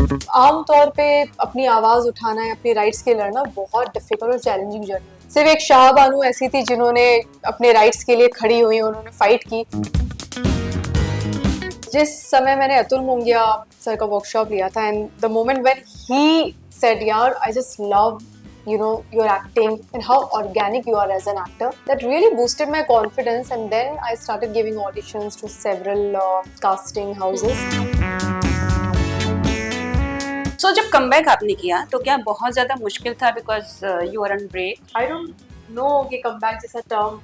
आम तौर पे अपनी आवाज उठाना है, अपने राइट्स के लड़ना बहुत डिफिकल्ट और चैलेंजिंग जर्नी है। सिर्फ एक शाह बानू ऐसी थी जिन्होंने अपने राइट्स के लिए खड़ी हुई, उन्होंने फाइट की। जिस समय मैंने अतुल मुंगिया सर का वर्कशॉप लिया था, and the moment when he said यार I just love your acting and how organic you are as an actor, that really boosted my confidence, and then I started giving auditions to several casting houses. So जब comeback आपने किया तो क्या बहुत ज्यादा मुश्किल था because you are on break? I don't know कि कमबैक जैसा टर्म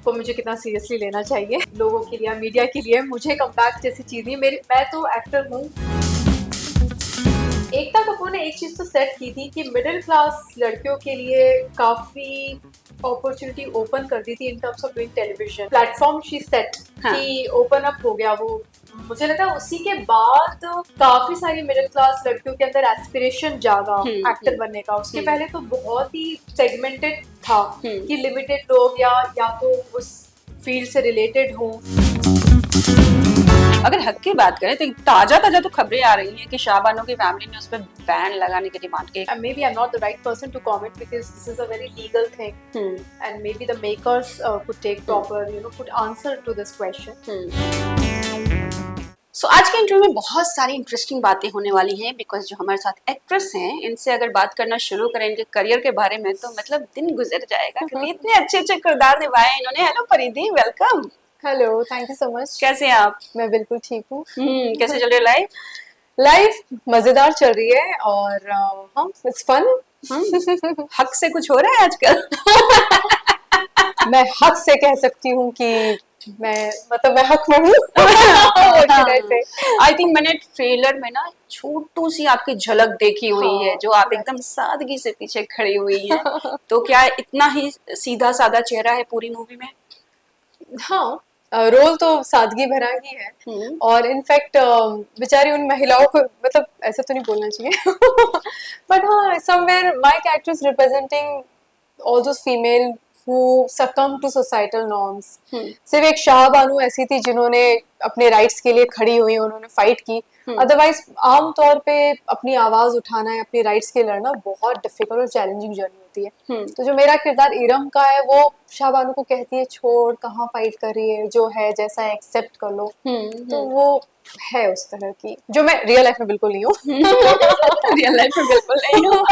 को मुझे कितना सीरियसली लेना चाहिए। लोगों के लिए, मीडिया के लिए मुझे कमबैक जैसी चीज नहीं, मैं तो एक्टर हूँ। एकता कपूर ने एक चीज तो सेट की थी कि मिडिल क्लास लड़कियों के लिए काफी अपॉर्चुनिटी ओपन कर दी थी in terms of doing television. Platform she said कि ओपन अप हो गया वो। मुझे लगा उसी के बाद काफी सारी मिडिल क्लास लड़कियों के अंदर एस्पिरेशन जागा एक्टर बनने का। उसके पहले तो बहुत ही सेगमेंटेड था कि लिमिटेड लोग या तो उस फील्ड से रिलेटेड हो। अगर हक की बात करें तो ताजा तो खबरें आ रही हैं कि शाह बानो की फैमिली ने उस पर बैन लगाने की डिमांड की। Maybe I'm not the right person to comment because this is a very legal thing, and maybe the makers could take proper, could answer to this question. So, आज के interview में बहुत सारी interesting बातें होने वाली हैं बिकॉज जो हमारे साथ एक्ट्रेस हैं इनसे अगर बात करना शुरू करें इनके करियर के बारे में तो मतलब दिन गुजर जाएगा क्योंकि इतने अच्छे किरदार निभाए इन्होंने। हेलो परिधि, welcome. Hello, thank you so much. कैसे हैं आप? मैं बिल्कुल ठीक हूँ। कैसे चल रही है लाइफ? लाइफ मजेदार चल रही है और हाँ, इट्स फन। हक से कुछ हो रहा है आजकल? मैं हक से कह सकती हूँ कि मैं हक में हूँ। आई थिंक मैंने ट्रेलर में ना छोटू सी आपकी झलक देखी हुई है जो आप एकदम सादगी से पीछे खड़ी हुई हैं। तो क्या इतना ही सीधा साधा चेहरा है पूरी मूवी में? हाँ, रोल तो सादगी भरा ही है और इनफैक्ट बेचारी उन महिलाओं को, मतलब ऐसा तो नहीं बोलना चाहिए बट हाँ, somewhere my character is representing all those female who succumb to societal norms. सिर्फ एक शाह बानू ऐसी थी जिन्होंने अपने राइट्स के लिए खड़ी हुई, उन्होंने फाइट की। अदरवाइज आम तौर पे अपनी आवाज उठाना है, अपने राइट्स के लड़ना बहुत डिफिकल्ट और चैलेंजिंग जर्नी होती है। तो जो मेरा किरदार इरम का है वो शाह बानू को कहती है छोड़, कहाँ फाइट कर रही है, जो है जैसा है एक्सेप्ट कर लो। तो वो है उस तरह की, जो मैं रियल लाइफ में बिल्कुल नहीं हूँ। रियल लाइफ में बिल्कुल नहीं हूँ।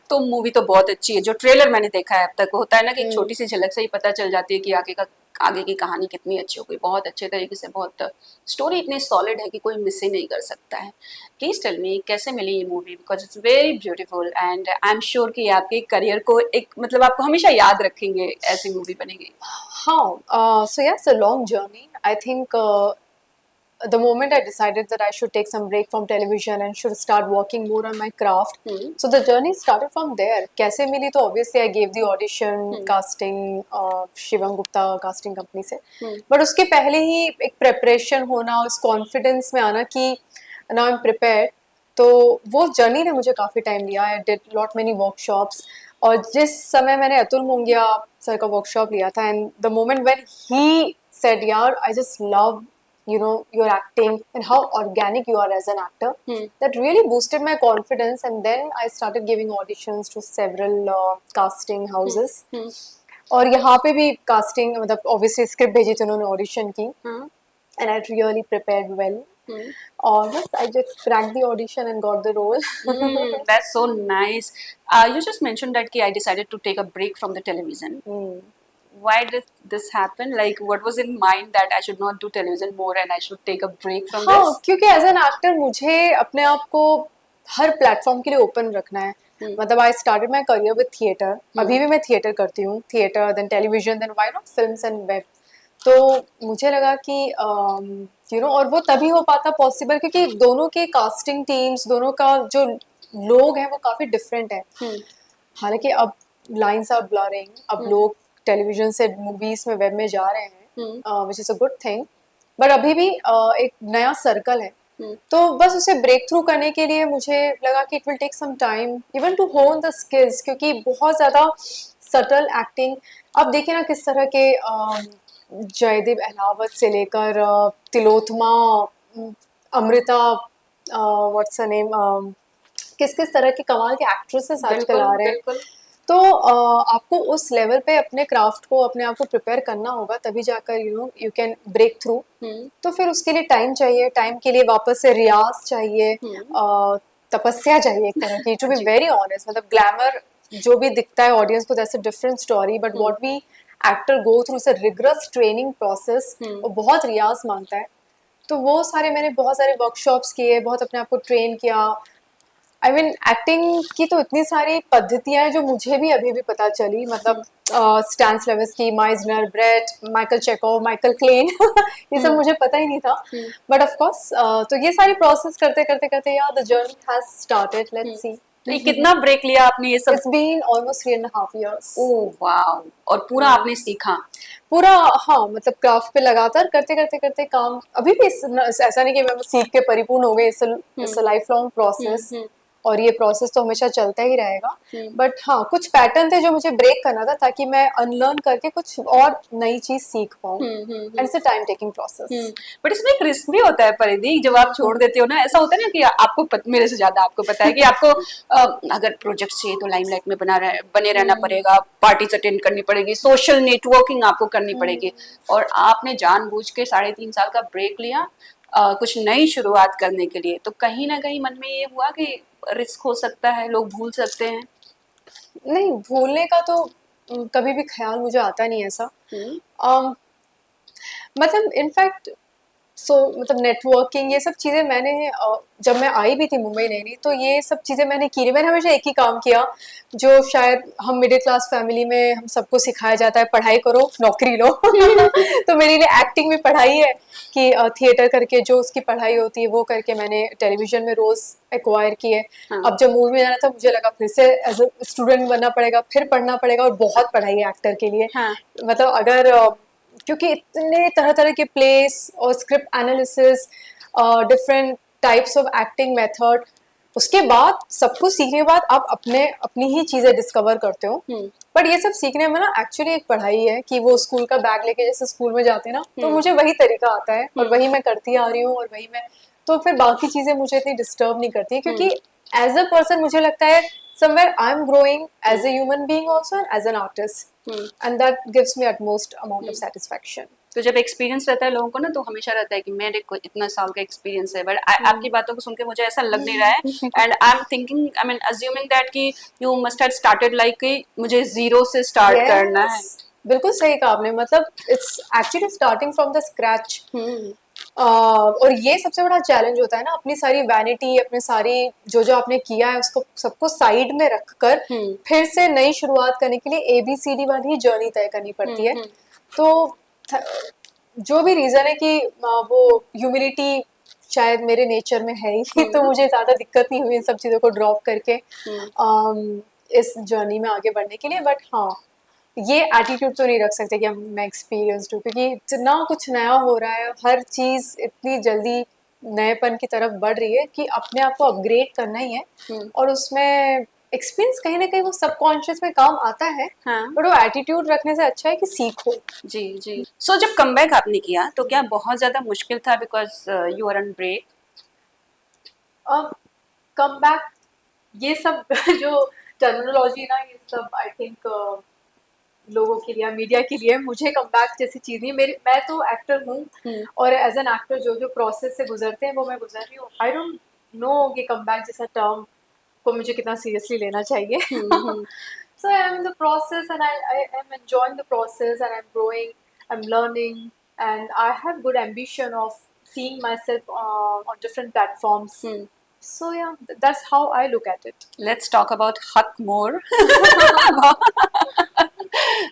तो मूवी तो बहुत अच्छी है। जो ट्रेलर मैंने देखा है अब तक, होता है ना कि एक छोटी सी झलक से ही पता चल जाती है कि आगे की कहानी कितनी अच्छी हो गई। बहुत अच्छे तरीके से, बहुत स्टोरी इतनी सॉलिड है कि कोई मिस ही नहीं कर सकता है। प्लीज टेल मी कैसे मिली ये movie, because it's very beautiful and I am sure कि आपके करियर को एक मतलब आपको हमेशा याद रखेंगे ऐसी मूवी बनेगी। हाँ, so yeah, it's a long journey. I think the moment I decided that I should take some break from television and should start working more on my craft, so the journey started from there. कैसे मिली तो obviously I gave the audition, casting, Shivam Gupta casting company से, but उसके पहले ही एक preparation होना, उस confidence में आना कि now I'm prepared, तो वो जर्नी ने मुझे काफ़ी टाइम लिया। I did lot many workshops, और जिस समय मैंने अतुल मुंगिया सर का वर्कशॉप लिया था, and the moment when he said यार I just love your acting and how organic you are as an actor, that really boosted my confidence, and then I started giving auditions to several casting houses. और यहाँ पे भी casting, मतलब obviously script भेजी थी उन्होंने, audition की, and I really prepared well. और बस I just cracked the audition and got the role. That's so nice. You just mentioned that I decided to take a break from the television. Why did this happen? Like, what was in mind that I should not do television more and I should take a break from this? क्योंकि as an actor मुझे अपने आप को हर platform के लिए open रखना है। मतलब I started my career with theatre, अभी भी मैं थिएटर करती हूँ, theatre then television then why not films and web. तो मुझे लगा कि और वो तभी हो पाता पॉसिबल क्योंकि दोनों के कास्टिंग टीम्स, दोनों का जो लोग हैं वो काफ़ी डिफरेंट है। हालांकि अब लाइन्स आर ब्लरिंग, अब लोग टेलीविजन से मूवीज में, वेब में जा रहे हैं, which is a good thing, but अभी भी एक नया सर्कल है। तो बस उसे ब्रेक थ्रू करने के लिए मुझे लगा कि it will take some time even to hone the skills, क्योंकि बहुत ज़्यादा सटल एक्टिंग, अब देखिए ना किस तरह के जयदेव अहलावत से लेकर तिलोत्मा, अमृता, व्हाट्स नेम, किस किस तरह के कमाल के एक्ट्रेसेस आजकल बिल्कुल आ रहे हैं। बिल्कुल। तो आपको उस लेवल पे अपने क्राफ्ट को, अपने आप को प्रिपेयर करना होगा, तभी जाकर यू कैन ब्रेक थ्रू। तो फिर उसके लिए टाइम चाहिए, टाइम के लिए वापस से रियाज चाहिए, तपस्या चाहिए एक तरह की, टू बी जी। Very honest. मतलब ग्लैमर जो भी दिखता है ऑडियंस को, that's a different story, but what we actor go through is a rigorous training process, और बहुत रियाज मांगता है। तो वो सारे मैंने बहुत सारे वर्कशॉप्स किए, बहुत अपने आप को ट्रेन किया। आई मीन एक्टिंग की तो इतनी सारी पद्धतियां हैं जो मुझे भी अभी भी पता चली, मतलब Stanislavski, Meisner, Brecht, Michael Chekhov, Michael Klein ये सब मुझे पता ही नहीं था। बट ऑफ कोर्स तो ये सारी प्रोसेस करते करते करते यार the journey has started, let's see. तो ये कितना ब्रेक लिया आपने ये सब? It's been almost 3.5 years। Oh वाह! और पूरा आपने सीखा? पूरा, हाँ, मतलब क्राफ्ट पे लगातार करते करते करते काम अभी भी ऐसा नहीं कि मैं सीख के परिपूर्ण हो गई। It's a life long process, और ये प्रोसेस तो हमेशा चलता ही रहेगा। बट हाँ, कुछ पैटर्न थे जो मुझे ब्रेक करना था, ताकि मैं अनलर्न करके कुछ और नई चीज सीख पाऊँ, and it's a time taking process. But इसमें एक रिस्क भी होता है परिधि, जब आप छोड़ देते हो ना, ऐसा होता है ना कि आपको मेरे से ज्यादा आपको पता है कि आपको अगर प्रोजेक्ट चाहिए तो लाइमलाइट में बने रहना पड़ेगा, पार्टीज अटेंड करनी पड़ेगी, सोशल नेटवर्किंग आपको करनी पड़ेगी, और आपने जानबूझ के 3.5 साल का ब्रेक लिया कुछ नई शुरुआत करने के लिए। तो कहीं ना कहीं मन में ये हुआ कि रिस्क हो सकता है, लोग भूल सकते हैं? नहीं, भूलने का तो कभी भी ख्याल मुझे आता नहीं ऐसा। मतलब इनफैक्ट मतलब नेटवर्किंग, ये सब चीज़ें मैंने जब मैं आई भी थी मुंबई नई नई, तो ये सब चीज़ें मैंने की नहीं। मैंने हमेशा एक ही काम किया, जो शायद हम मिडिल क्लास फैमिली में हम सबको सिखाया जाता है, पढ़ाई करो नौकरी लो तो मेरे लिए एक्टिंग भी पढ़ाई है, कि थिएटर करके जो उसकी पढ़ाई होती है वो करके मैंने टेलीविजन में रोज़ एक्वायर किए। अब जब मूवी में जाना था, मुझे लगा फिर से एज अ स्टूडेंट बनना पड़ेगा, फिर पढ़ना पड़ेगा, और बहुत पढ़ाई है एक्टर के लिए। मतलब अगर क्योंकि इतने तरह तरह के प्लेस और script analysis, different types of acting method, उसके बाद सब कुछ सीखने के बाद आप अपनी ही चीज़ें डिस्कवर करते हो। बट ये सब सीखने में ना एक्चुअली एक पढ़ाई है, कि वो स्कूल का बैग लेके जैसे स्कूल में जाते हैं ना, तो मुझे वही तरीका आता है, और वही मैं करती आ रही हूँ, और वही मैं, तो फिर बाकी चीज़ें मुझे इतनी डिस्टर्ब नहीं करती, क्योंकि एज अ पर्सन मुझे लगता है somewhere I'm growing as a human being also, and as an artist, and that gives me utmost amount of satisfaction. तो जब एक्सपीरियंस रहता है लोगों को ना, तो हमेशा रहता है कि मेरे को इतना साल का एक्सपीरियंस है, बट आपकी बातों को सुन के मुझे ऐसा लग नहीं रहा है, and I am thinking, I mean assuming that कि you must have started like कि मुझे जीरो से स्टार्ट करना है। बिल्कुल सही कहा आपने, मतलब it's actually starting from the scratch. और ये सबसे बड़ा चैलेंज होता है ना, अपनी सारी वैनिटी, अपनी सारी जो जो आपने किया है उसको सबको साइड में रखकर फिर से नई शुरुआत करने के लिए ABCD वाली जर्नी तय करनी पड़ती है। तो जो भी रीज़न है कि वो ह्यूमिलिटी शायद मेरे नेचर में है ही तो मुझे ज़्यादा दिक्कत नहीं हुई इन सब चीज़ों को ड्रॉप करके इस जर्नी में आगे बढ़ने के लिए। बट हाँ, ये एटीट्यूड तो नहीं रख सकते कि मैं एक्सपीरियंस्ड हूँ, क्योंकि इतना कुछ नया हो रहा है, हर चीज़ इतनी जल्दी नएपन की तरफ बढ़ रही है कि अपने आप को अपग्रेड करना ही है। और उसमें एक्सपीरियंस कहीं ना कहीं वो सबकॉन्शियस में काम आता है, बट वो एटीट्यूड रखने से अच्छा है कि सीखो। जी जी। सो जब कमबैक आपने किया तो क्या बहुत ज्यादा मुश्किल था, because you are on break? अब कमबैक, ये सब जो टर्मिनोलॉजी ना, ये सब आई थिंक लोगों के लिए, मीडिया के लिए, मुझे कमबैक जैसी चीज़ नहीं। मैं तो एक्टर हूँ, और एज एन एक्टर जो जो प्रोसेस से गुजरते हैं वो मैं गुजर रही हूँ। आई डोंट नो कि कमबैक जैसा टर्म को मुझे कितना सीरियसली लेना चाहिए। So I am in the process, and I am enjoying the process, and I am growing, I am learning, and I have good ambition of seeing myself on different platforms. So yeah, that's how I look at it. Let's talk about Hak more.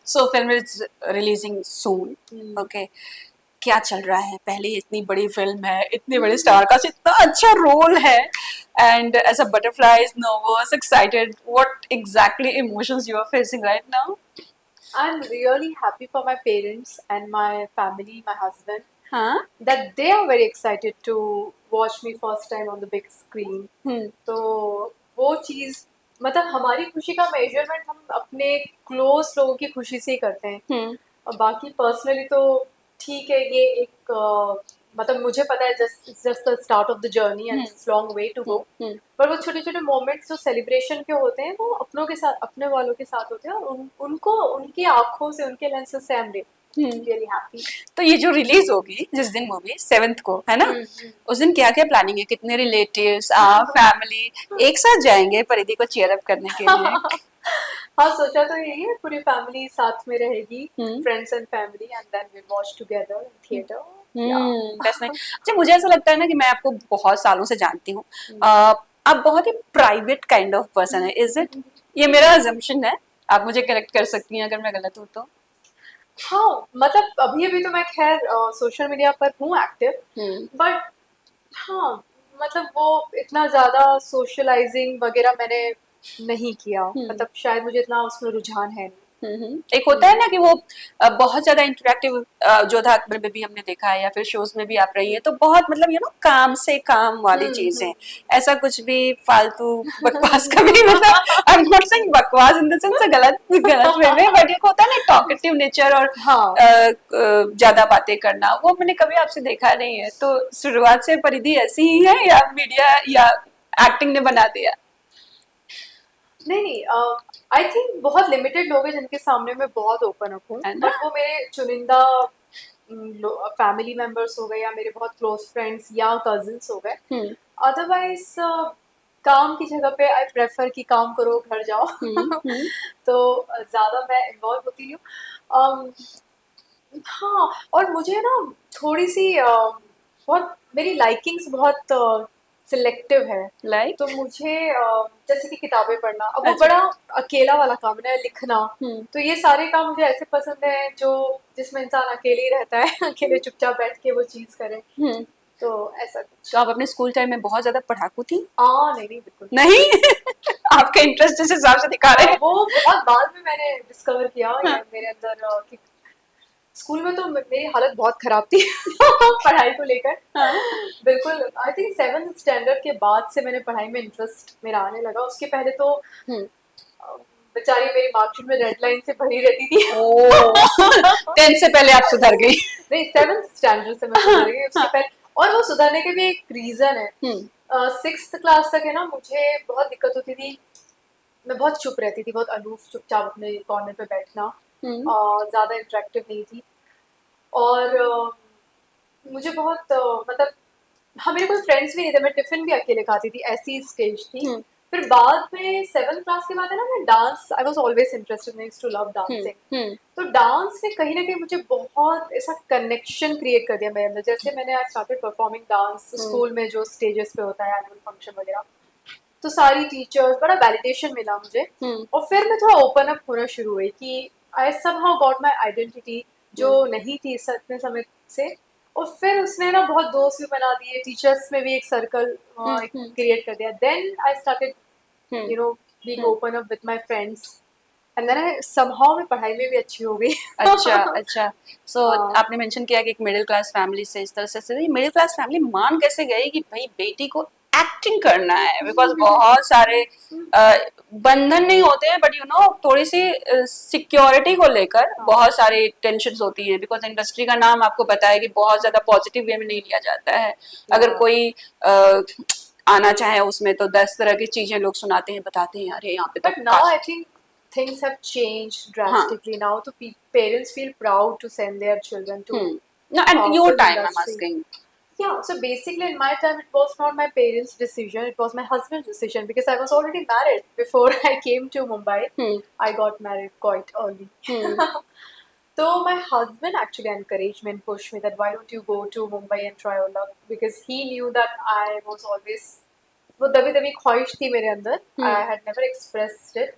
So film is releasing soon. Okay. क्या चल रहा है? पहले इतनी बड़ी film है, इतने बड़े स्टार का इतना अच्छा रोल है, and as a butterfly is nervous, excited. What exactly emotions you are facing right now? I'm really happy for my parents and my family, my husband, हाँ? that they are very excited to watch me first time on the big screen. तो वो चीज़, मतलब हमारी खुशी का measurement हम अपने close लोगों की खुशी से ही करते हैं, और बाकी पर्सनली तो ठीक है, ये एक मतलब मुझे पता है just the start of the journey and it's long way to go, पर वो छोटे छोटे मोमेंट्स जो सेलिब्रेशन के होते हैं वो अपनों के साथ, अपने वालों के साथ होते हैं, और उनको उनकी आंखों से, उनके लेंसेज से आई एम रियली हैप्पी। तो ये जो रिलीज होगी जिस दिन मूवी 7th को है ना, उस दिन क्या क्या प्लानिंग है? कितने रिलेटिव्स, फैमिली एक साथ जाएंगे परिधि को चीयर अप करने के लिए? हाँ, सोचा तो यही है, पूरी फैमिली साथ में रहेगी, friends and family, and then we watch together in theatre. That's nice. अच्छा, मुझे ऐसा लगता है ना कि मैं आपको बहुत सालों से जानती हूँ, आप बहुत ही प्राइवेट काइंड ऑफ पर्सन है, इज इट? ये मेरा अजम्पशन है, आप मुझे करेक्ट कर सकती हैं अगर मैं गलत हूँ तो। हाँ, मतलब अभी अभी तो मैं खैर सोशल मीडिया पर हूँ एक्टिव, बट हाँ, मतलब वो इतना ज्यादा सोशलाइजिंग वगैरह मैंने नहीं किया, मतलब शायद मुझे इतना उसमें रुझान है नहीं। एक होता है ना कि वो बहुत ज्यादा इंटरेक्टिव, जोधा अकबर में भी हमने देखा है या फिर शोज में भी आप रही है, तो बहुत मतलब काम से काम वाली चीजें, ऐसा कुछ भी फालतू बकवास का भी मतलब आई एम नॉट सेइंग बकवास इन द सेंस गलत गलत वे में, बट एक होता है ना टॉकेटिव नेचर और ज्यादा बातें करना, वो मैंने कभी आपसे देखा नहीं है। तो शुरुआत से परिधि ऐसी ही है या मीडिया या एक्टिंग ने बना दिया? नहीं, आई थिंक बहुत लिमिटेड लोग हैं जिनके सामने मैं बहुत ओपन अप हूँ, बट वो मेरे चुनिंदा फैमिली मेंबर्स हो गए या मेरे बहुत क्लोज फ्रेंड्स या कजिन्स हो गए। अदरवाइज काम की जगह पे आई प्रेफर कि काम करो घर जाओ। तो ज्यादा मैं इन्वॉल्व होती नहीं हूँ। हाँ, और मुझे ना थोड़ी सी बहुत मेरी लाइकिंग्स बहुत सिलेक्टिव है। Like? तो मुझे जैसे कि किताबें पढ़ना, अब वो बड़ा अकेला वाला काम है, लिखना, तो ये सारे काम मुझे ऐसे पसंद है जो जिसमें इंसान अकेले ही रहता है, अकेले चुपचाप बैठ के वो चीज करे। तो ऐसा कुछ। तो आप अपने स्कूल टाइम में बहुत ज्यादा पढ़ाकू थी? नहीं नहीं, बिल्कुल नहीं। आपका इंटरेस्ट जिस हिसाब से दिखा रहे हैं। वो बहुत बाद में मैंने डिस्कवर किया मेरे अंदर कि स्कूल में तो मेरी हालत बहुत खराब थी पढ़ाई को लेकर। बिल्कुल, आई थिंक 7th स्टैंडर्ड के बाद से मैंने पढ़ाई में इंटरेस्ट मेरा आने लगा। उसके पहले तो बेचारी मेरी मार्कशीट में रेड लाइन से भरी रहती थी। 10th से पहले आप सुधर गई? नहीं, 7th स्टैंडर्ड से मैं सुधर गई उसके पहले, और वो सुधरने के भी एक रीजन है। 6th क्लास तक है ना, मुझे बहुत दिक्कत होती थी, मैं बहुत चुप रहती थी, बहुत अलूफ चुपचाप अपने कॉर्नर पे बैठना, ज्यादा इंटरेक्टिव नहीं थी, और मुझे बहुत मतलब हाँ, मेरे कोई फ्रेंड्स भी नहीं थे, मैं टिफिन भी अकेले खाती थी, ऐसी स्टेज थी। फिर बाद में 7th क्लास के बाद है ना, मैं dance, I was always interested, I used to love dancing. तो डांस ने कहीं ना कहीं मुझे बहुत ऐसा कनेक्शन क्रिएट कर दिया मेरे अंदर। जैसे मैंने आज स्टार्टेड परफॉर्मिंग डांस स्कूल में, जो स्टेजेस पे होता है एनुअल फंक्शन वगैरह, तो सारी टीचर्स, बड़ा वैलिडेशन मिला मुझे। और फिर मैं थोड़ा ओपन अप होना शुरू हुई कि I somehow got my identity, जो नहीं थी इतने समय से। और फिर उसने ना बहुत दोस्त भी बना दिए, टीचर्स में भी एक सर्कल क्रिएट कर दिया। Then I started being open up with my friends, and then I somehow मैं पढ़ाई में भी अच्छी हो गई। अच्छा अच्छा। सो आपने मेंशन किया कि एक मिडिल क्लास फैमिली से, इस तरह से मिडिल क्लास फैमिली मान कैसे गई कि भाई बेटी को एक्टिंग करना है? बिकॉज बहुत सारे बंधन नहीं होते हैं, बट थोड़ी सी सिक्योरिटी को लेकर बहुत सारी टेंशन होती है, बिकॉज इंडस्ट्री का नाम आपको पता है कि बहुत ज्यादा पॉजिटिव वे में नहीं लिया जाता है। अगर कोई आना चाहे उसमें तो 10 तरह की चीजें लोग सुनाते हैं, बताते हैं, अरे यहाँ पे तो। But now I think things have changed drastically now, so parents feel proud to send their children to No, and your film time I'm industry. asking. Yeah, so basically in my time it was not my parents' decision, it was my husband's decision, because I was already married before I came to Mumbai. I got married quite early. So my husband actually encouraged me and pushed me that why don't you go to Mumbai and try your luck, because he knew that I was always, वो दबी दबी ख्वाहिश थी मेरे अंदर, I had never expressed it.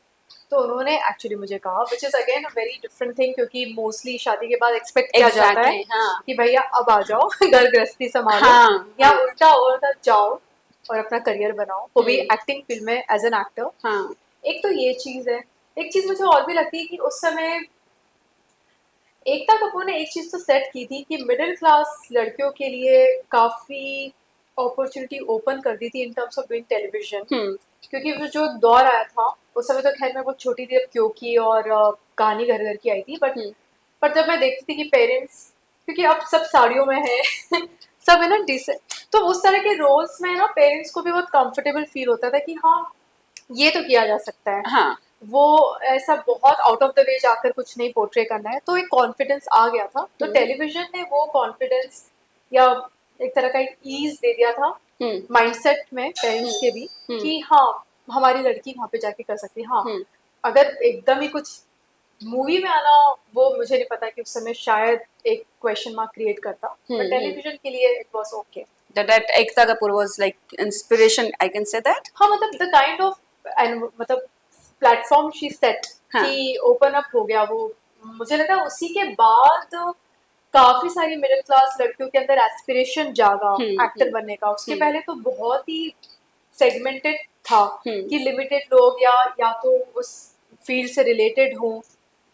तो उन्होंने actually मुझे कहा, which is again a very different thing, क्योंकि मोस्टली शादी के बाद एक्सपेक्ट किया जाता है कि भैया अब आ जाओ घर गृहस्थी संभालो, या उल्टा और जाओ और अपना करियर बनाओ, वो भी एक्टिंग फील्ड में एज एन एक्टर। एक तो ये चीज है। एक चीज मुझे और भी लगती है कि उस समय एकता कपूर ने एक चीज तो सेट की थी कि मिडिल क्लास लड़कियों के लिए काफी अपॉर्चुनिटी ओपन कर दी थी in terms of doing television. क्योंकि वो जो दौर आया था उस समय, तो खैर मैं बहुत छोटी थी, क्योंकि और कहानी घर घर की आई थी, बट पर जब मैं देखती थी कि पेरेंट्स, क्योंकि अब सब साड़ियों में है सब है ना डिसेंट, तो उस तरह के रोल्स में ना पेरेंट्स को भी बहुत कंफर्टेबल फील होता था कि हाँ ये तो किया जा सकता है, हाँ वो ऐसा बहुत आउट ऑफ द वे जाकर कुछ नहीं पोर्ट्रे करना है, तो एक कॉन्फिडेंस आ गया था। तो टेलीविजन ने वो कॉन्फिडेंस या एक तरह का एक ईज दे दिया था माइंडसेट में पेरेंट्स के भी कि हाँ हमारी लड़की वहाँ पे जाके कर सकती है। हाँ अगर एकदम ही कुछ मूवी में आना, वो मुझे नहीं पता कि उस समय शायद एक क्वेश्चन मार्क क्रिएट करता, बट टेलीविजन के लिए it was okay. that Ekta Kapoor was like inspiration, I can say that. हाँ मतलब द काइंड ऑफ एंड मतलब प्लेटफॉर्म शी सेट कि ओपन अप हो गया वो, मुझे लगा उसी के बाद काफी सारी मिडिल क्लास लड़कियों के अंदर एस्पिरेशन जागा एक्टर बनने का। उसके पहले तो बहुत ही सेगमेंटेड था कि लिमिटेड लोग या तो उस फील्ड से रिलेटेड हों,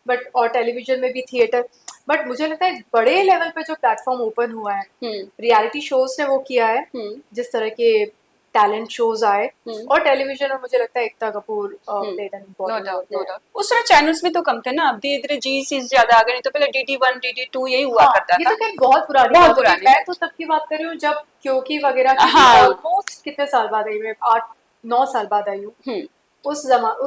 बट और टेलीविजन में भी थिएटर। बट मुझे लगता है बड़े लेवल पे जो प्लेटफॉर्म ओपन हुआ है, रियलिटी शोज ने वो किया है, जिस तरह के टैलेंट शोज आए, और टेलीविजन में मुझे लगता है Ekta Kapoor played an important role there. उस तरह चैनल्स भी तो कम थे ना, अब धीरे धीरे जी सीरीज ज्यादा आ गए, नहीं तो पहले DD1 DD2 यही हुआ करता ये था। तो खैर बहुत पुरानी बहुत बात है, पुरानी मैं तो तब की बात कर रही हूँ जब क्योंकि वगैरह की ऑलमोस्ट कितने साल बाद आई, मैं 8-9 साल बाद आई हूँ, उस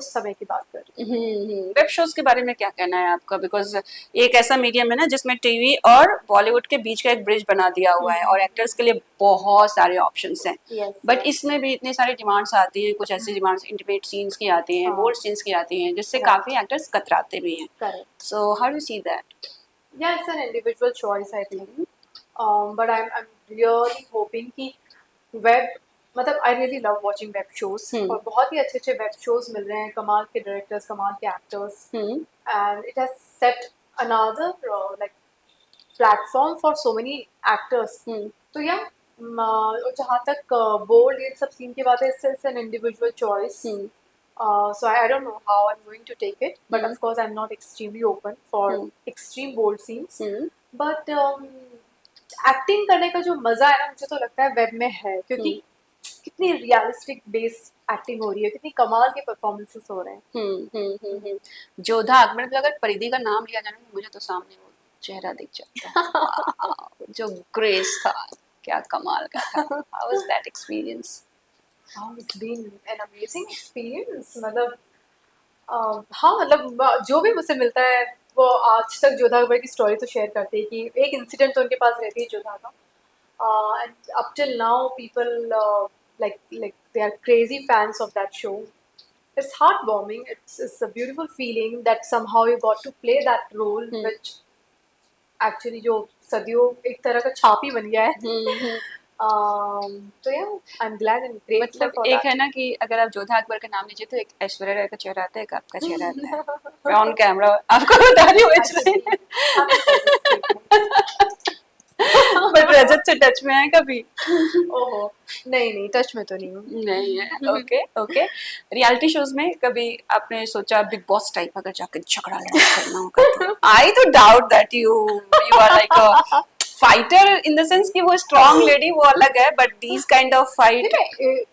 समय की बात कर रही हूँ। वेब शोज के बारे में क्या कहना है आपका? बिकॉज एक ऐसा मीडियम है ना जिसमें टीवी और बॉलीवुड के बीच का एक ब्रिज बना दिया हुआ है, और एक्टर्स के लिए बहुत सारे ऑप्शंस हैं, बट इसमें भी इतनी सारी डिमांड्स आती हैं, कुछ ऐसी डिमांड्स इंटीमेट सीन्स की आती हैं, बोल्ड सीन्स की आती हैं, जिससे काफी एक्टर्स कतराते भी हैं। So how do see that? Yeah, it's an individual choice, I think. But I'm really hoping कि वेब, मतलब आई really love watching web shows, और बहुत ही अच्छे अच्छे वेब शोज मिल रहे हैं, कमाल के डायरेक्टर्स, कमाल के actors, and it has set another like platform for so many actors. तो या जहाँ तक बोल्ड ये सब सीन की बात है, it's an individual choice. So I don't know how I'm going to take it, but of course I'm not extremely open for extreme bold scenes. But acting करने का जो मजा है ना, मुझे तो लगता है वेब में है, क्योंकि कितनी रियलिस्टिक बेस एक्टिंग हो रही है, कितनी कमाल के परफॉर्मेंसेस हो रहे हैं। जोधा अकबर में अगर परिधि का नाम लिया जाए तो मुझे तो सामने वो चेहरा दिख जाता है। जो ग्रेस था, क्या कमाल का था। How was that experience? It's been an amazing experience. मतलब हाँ मतलब जो भी मुझसे मिलता है वो आज तक जोधा अकबर की स्टोरी तो शेयर करते हैं कि एक इंसिडेंट तो उनके पास रहती है जोधा का, and up till now people like they are crazy fans of that show. It's heartwarming. It's a beautiful feeling that somehow you got to play that role, which actually जो सदियों एक तरह का छाप ही बन गया है। तो yeah, I'm glad and grateful मतलब for एक that. है ना कि अगर आप जोधा अकबर का नाम लीजिए तो एक ऐश्वर्या राय का चेहरा आता है, एक आपका चेहरा आता है। मैं ऑन कैमरा आपको बता रही हूँ इसलिए। बट रजत से टच में है कभी? ओहो नहीं टच में तो नहीं हूँ। नहीं है। Okay okay. रियलिटी शोज में कभी आपने सोचा बिग बॉस टाइप अगर जाकर झगड़ा लड़ाई करना होगा तो? आई तो doubt that you are like a fighter in the sense कि वो स्ट्रांग लेडी वो अलग है, but these kind of fight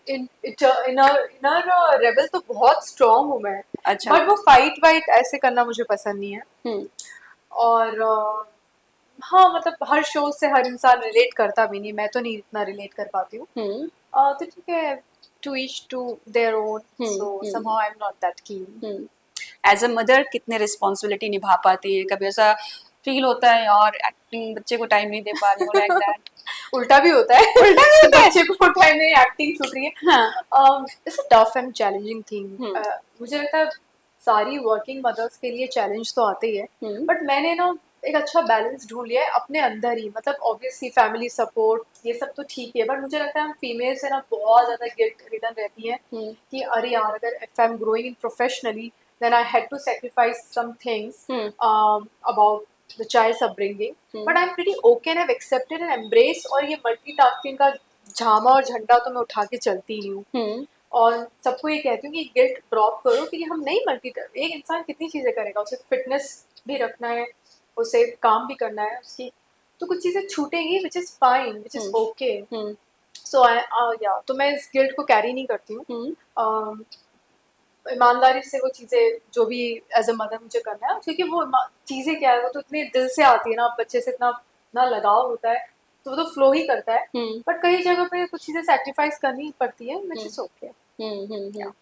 inner rebel तो बहुत स्ट्रांग हूँ मैं। अच्छा। बट वो फाइट वाइट ऐसे करना मुझे पसंद नहीं है। और हाँ मतलब हर शो से हर इंसान रिलेट करता भी नहीं, मैं तो नहीं इतना रिलेट कर पाती हूँ। तो ठीक है, to each to their own, so somehow I am not that keen. As a mother कितने रिस्पॉन्सिबिलिटी निभा पाती है? कभी ऐसा फील होता है और एक्टिंग बच्चे को टाइम नहीं दे पा रही हूँ लाइक दैट? उल्टा भी होता है, उल्टा भी होता है। बच्चे को टाइम नहीं, एक्टिंग छूट रही है। It's a tough and challenging thing. मुझे लगता है सारी वर्किंग मदर्स के लिए चैलेंज तो आते ही है, बट मैंने ना एक अच्छा बैलेंस ढूंढ लिया है अपने अंदर ही। मतलब ऑब्वियसली फैमिली सपोर्ट ये सब तो ठीक है, बट मुझे लगता है हम फीमेल से ना बहुत ज्यादा गिल्ट रिटर्न रहती है कि अरे यार अगर if I am growing in professionally then I had to sacrifice some things about the child's upbringing, but I'm pretty okay and I've accepted and embraced, और ये मल्टीटास्किंग का झामा और झंडा तो मैं उठा के चलती ही हूँ। और सबको ये कहती हूँ कि गिल्ट ड्रॉप करो, क्योंकि हम नहीं एक इंसान कितनी चीज़ें करेगा, उसे फिटनेस भी रखना है, उसे काम भी करना है उसकी, तो कुछ चीज़ें छूटेंगी which is fine, which is okay. So I तो मैं इस गिल्ट को कैरी नहीं करती हूँ। ईमानदारी से वो चीज़ें जो भी एज अ मदर मुझे करना है, क्योंकि वो चीज़ें क्या है वो तो इतने दिल से आती है ना, बच्चे से इतना लगाव होता है तो वो तो फ्लो ही करता है, हम्म बट कई जगह पे कुछ चीजें सेक्रीफाइस करनी पड़ती है, विच इज ओके। हम्म।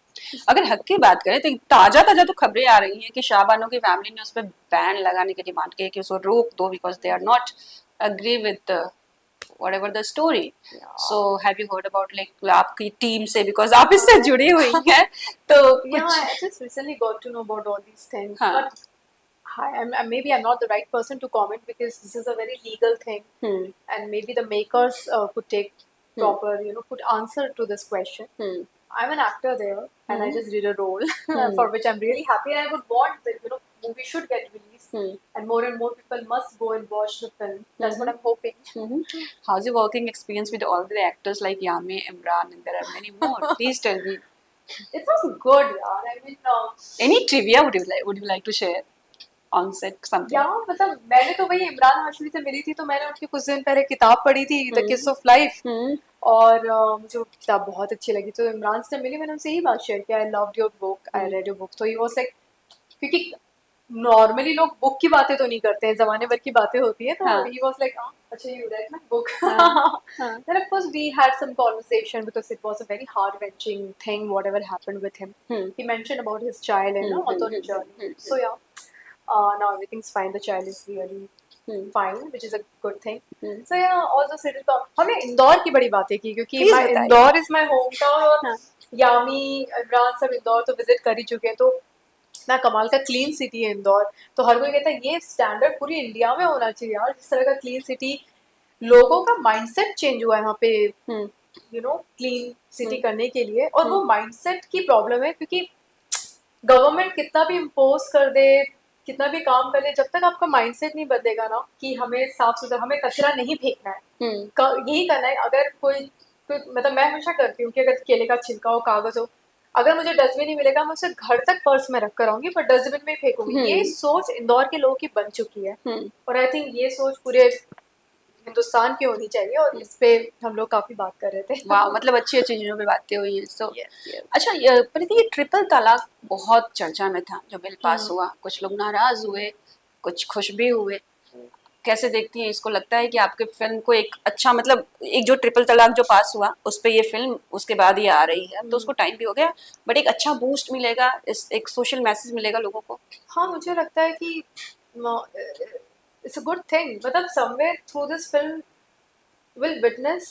अगर हक की बात करें तो ताजा ताजा तो खबरें आ रही हैं कि शाहबानो की फैमिली ने उस पर बैन लगाने की डिमांड की है कि उसको रोक दो because they are not agree with whatever the story. So have you heard about like आपकी टीम से because आप इससे जुड़ी हुई हैं तो Yeah, कुछ I just recently got to know about all these things, हाँ but maybe I'm not the right person to comment because this is a very legal thing, hmm and maybe the makers could take hmm proper, could answer to this question. Hmm I'm an actor there, and I hmm just did a role hmm for which I'm really happy. And I would want that movie should get released, hmm and more people must go and watch the film. That's what I'm hoping. How's your working experience with all the actors like Yami, Imran, and there are many more? Please tell me. It was good, yaar. I mean, Any trivia would you like to share on set something? या मतलब मैंने तो वही इमरान हाशमी से मिली थी, तो मैंने उनकी कुछ दिन पहले किताब पढ़ी थी, द किस ऑफ लाइफ, हम्म और मुझे वो किताब बहुत अच्छी लगी, तो इमरान से मिली, मैंने उनसे यही बात शेयर किया, I loved your book, I read your book, तो ही वाज लाइक, क्योंकि नॉर्मली लोग बुक की बातें तो नहीं करते हैं, जमाने भर की बातें होती है, तो हाँ ही वाज लाइक, अच्छा यू रेड माय बुक, हाँ then of course we had some conversation because it was a very heart wrenching thing whatever happened with him. He mentioned about his child and on the journey, so yeah, now everything's fine, the child is really fine, which is a good thing. So yeah, also settled down. हमने इंदौर की बड़ी बातें की, क्योंकि Please my बताइए। Indore is my hometown, और हाँ यामी, इमरान सब इंदौर तो विजिट कर ही चुके हैं, तो इतना कमाल का क्लीन सिटी है इंदौर, तो हर कोई कहता है ये स्टैंडर्ड पूरी इंडिया में होना चाहिए यार, जिस तरह का क्लीन सिटी, लोगों का माइंडसेट चेंज हुआ है यहाँ पे, क्लीन सिटी करने के लिए, और वो माइंडसेट की प्रॉब्लम है, क्योंकि गवर्नमेंट कितना भी इम्पोज कर दे, कितना भी काम कर ले, जब तक आपका माइंडसेट नहीं बदलेगा ना कि हमें साफ सुथरा, हमें कचरा नहीं फेंकना है, यही करना है, अगर कोई मतलब मैं हमेशा करती हूँ कि अगर केले का छिलका हो, कागज हो, अगर मुझे डस्टबिन नहीं मिलेगा, मैं उसे घर तक पर्स में रख कर आऊंगी, पर डस्टबिन में फेंकूंगी, ये सोच इंदौर के लोगों की बन चुकी है, और आई थिंक ये सोच पूरे हिंदुस्तान की होनी चाहिए, और इस पे हम लोग काफी बात कर रहे थे। वाह मतलब अच्छी अच्छी चीजों पे बातें हुई हैं सो यस यस। अच्छा प्रीति ये ट्रिपल तलाक बहुत चर्चा में था जो बिल पास हुआ कुछ लोग नाराज हुए कुछ खुश भी हुए कैसे देखती हैं इसको लगता है कि आपके फिल्म को एक अच्छा मतलब एक जो ट्रिपल तलाक जो पास हुआ उस पे ये फिल्म उसके बाद ही आ रही है तो उसको टाइम भी हो गया बट एक अच्छा बूस्ट मिलेगा इस एक सोशल मैसेज मिलेगा लोगों को हाँ, मुझे लगता है कि इट्स अ गुड थिंग, मतलब somewhere through this film will witness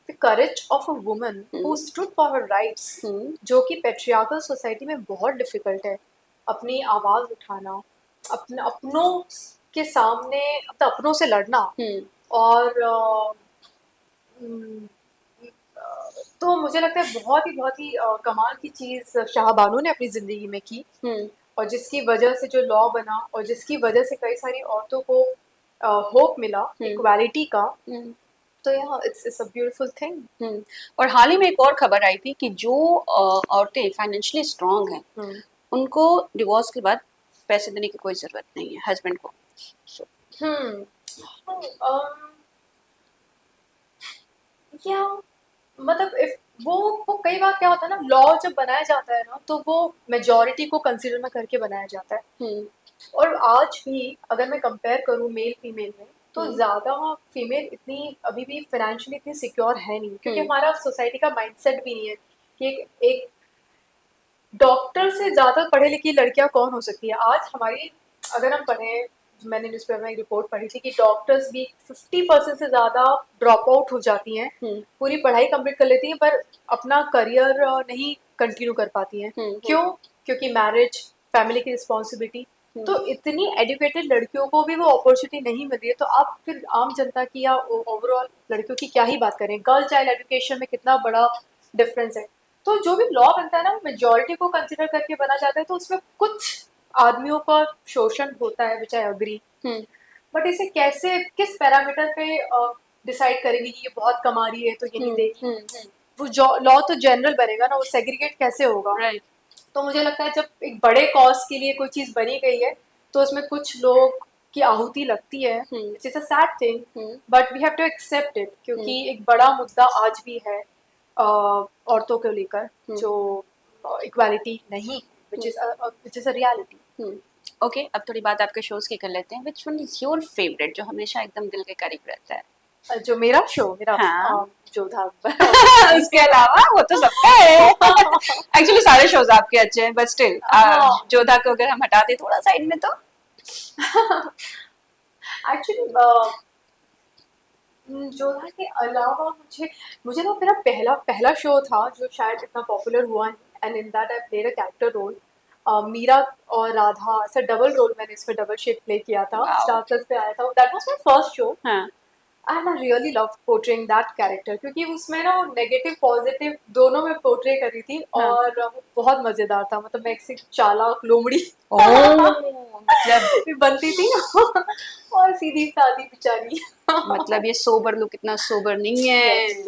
the courage of a woman who stood for her rights, जो कि पेट्रियार्कल सोसाइटी में बहुत डिफिकल्ट है, अपनी आवाज उठाना, अपने अपनों के सामने अपने अपनों से लड़ना, और तो मुझे लगता है बहुत ही कमाल की चीज़ शाहबानो ने अपनी ज़िंदगी में की, और जिसकी वजह से जो लॉ बना, और जिसकी वजह से कई सारी औरतों को होप मिला इक्वालिटी का, तो या इट्स अ ब्यूटीफुल थिंग। और हाल ही में एक और खबर आई थी कि जो औरतें फाइनेंशियली स्ट्रांग हैं उनको डिवोर्स के बाद पैसे देने की कोई जरूरत नहीं है हस्बैंड को so, या मतलब इफ वो कई बार क्या होता है ना, लॉ जब बनाया जाता है ना, तो वो मेजॉरिटी को कंसीडर में करके बनाया जाता है, और आज भी अगर मैं कंपेयर करूँ मेल फीमेल में, तो ज़्यादा फीमेल इतनी अभी भी फाइनेंशियली इतनी सिक्योर है नहीं, क्योंकि हमारा सोसाइटी का माइंडसेट भी नहीं है कि एक डॉक्टर से ज़्यादा पढ़े लिखी लड़कियां कौन हो सकती है आज हमारी, अगर हम पढ़ें, मैंने न्यूज़पेपर में एक रिपोर्ट पढ़ी थी कि डॉक्टर्स भी 50% से ज़्यादा ड्रॉप आउट हो जाती हैं, पूरी पढ़ाई कंप्लीट कर लेती हैं पर अपना करियर नहीं कंटिन्यू कर पाती हैं, क्यों? क्योंकि मैरिज, फैमिली की रिस्पॉन्सिबिलिटी, तो इतनी एजुकेटेड लड़कियों को भी वो अपॉर्चुनिटी नहीं मिल रही है, तो आप फिर आम जनता की या ओवरऑल लड़कियों की क्या ही बात करें, गर्ल चाइल्ड एजुकेशन में कितना बड़ा डिफरेंस है, तो जो भी लॉ बनता है ना, मेजोरिटी को कंसिडर करके बना जाता है, तो उसमें कुछ आदमियों का शोषण होता है, विच आई अग्री, बट इसे कैसे किस पैरामीटर पे डिसाइड करेंगे कि ये बहुत कमा रही है तो ये नहीं देगी, वो लॉ तो जनरल बनेगा ना, वो सेग्रीगेट कैसे होगा, right. तो मुझे लगता है जब एक बड़े कॉज के लिए कोई चीज बनी गई है, तो उसमें कुछ लोग की आहुति लगती है, it's is a sad thing, but we have to accept it, क्योंकि एक बड़ा मुद्दा आज भी है औरतों को लेकर, जो इक्वालिटी नहीं, which is a reality. Okay अब थोड़ी बात आपके शोज की कर लेते हैं which one is your favourite जो हमेशा एकदम दिल के करीब रहता है जो मेरा शो मेरा हाँ। जोधा उसके अलावा वो तो सबका है। एक्चुअली सारे शोज आपके अच्छे हैं, बट स्टिल हाँ। जोधा को अगर हम हटा दें थोड़ा साइड में तो एक्चुअली जोधा के अलावा मुझे मुझे ना मेरा पहला पहला शो था जो शायद इतना पॉपुलर हुआ नहीं, and in that I played a character role. Meera और राधा ऐसा डबल रोल मैंने इसमें डबल शेड प्ले किया था, वाओ। स्टार प्लस पे आया था, that was my first show. हाँ and I really love portraying that character क्योंकि उसमें ना वो नेगेटिव पॉजिटिव दोनों में पोर्ट्रे करी थी, हाँ। और वो बहुत मजेदार था। मतलब मैं एक चालाक लोमड़ी मतलब भी बनती थी और सीधी सादी बेचारी। मतलब ये सोबर लुक इतना सोबर नहीं है। यस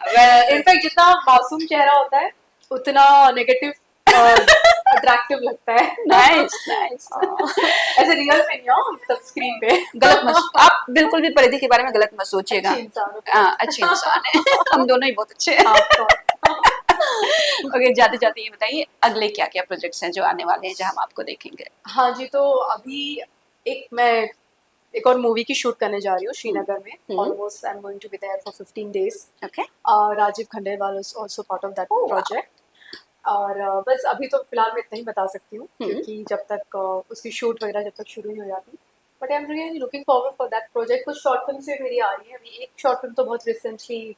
वेल इनफैक्ट जितना मासूम चेहरा होता है उतना नेगेटिव अट्रैक्टिव लगता है। Nice nice. ऐसे रियल में नहीं हो तब स्क्रीन पे। गलत मत, आप बिल्कुल भी परिधि के बारे में गलत मत सोचिएगा। अच्छी इंसान हो। हाँ अच्छे इंसान है। हम दोनों ही बहुत अच्छे हैं। Of course. ओके, जाते जाते ये बताइए अगले क्या क्या प्रोजेक्ट्स हैं जो आने वाले हैं जहाँ हम आपको देखेंगे। हाँ जी, तो अभी मैं एक और मूवी की शूट करने जा रही हूँ श्रीनगर में। Almost I am going to be there for 15 days। Okay Rajeev Khandelwal is also part of that Oh, wow. Project. और बस अभी तो फिलहाल मैं इतना ही बता सकती हूँ हम्म। क्योंकि जब तक उसकी शूट वगैरह जब तक शुरू नहीं हो जाती। But I am really looking forward for that project. कुछ शॉर्ट फिल्म से मेरी आ रही है, अभी एक शॉर्ट फिल्म तो बहुत रिसेंटली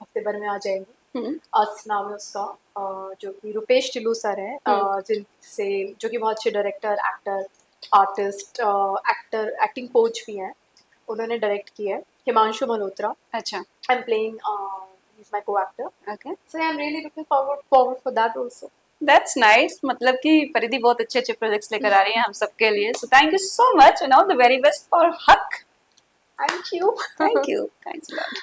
हफ्ते भर में आ जाएंगी। अस नाम है उसका, जो कि रुपेश टिल्लू सर हैं, जिनसे जो कि बहुत अच्छे director actor artist acting coach भी हैं। उन्होंने डायरेक्ट किया है, हिमांशु मल्होत्रा। अच्छा I am playing he is my co actor, okay so I am really looking forward for that also. That's nice. मतलब कि परिधि बहुत अच्छे अच्छे प्रोजेक्ट्स लेकर आ रही हैं हम सबके लिए। So thank you so much and all the very best for हक। Thank you. Thank you, thanks a lot.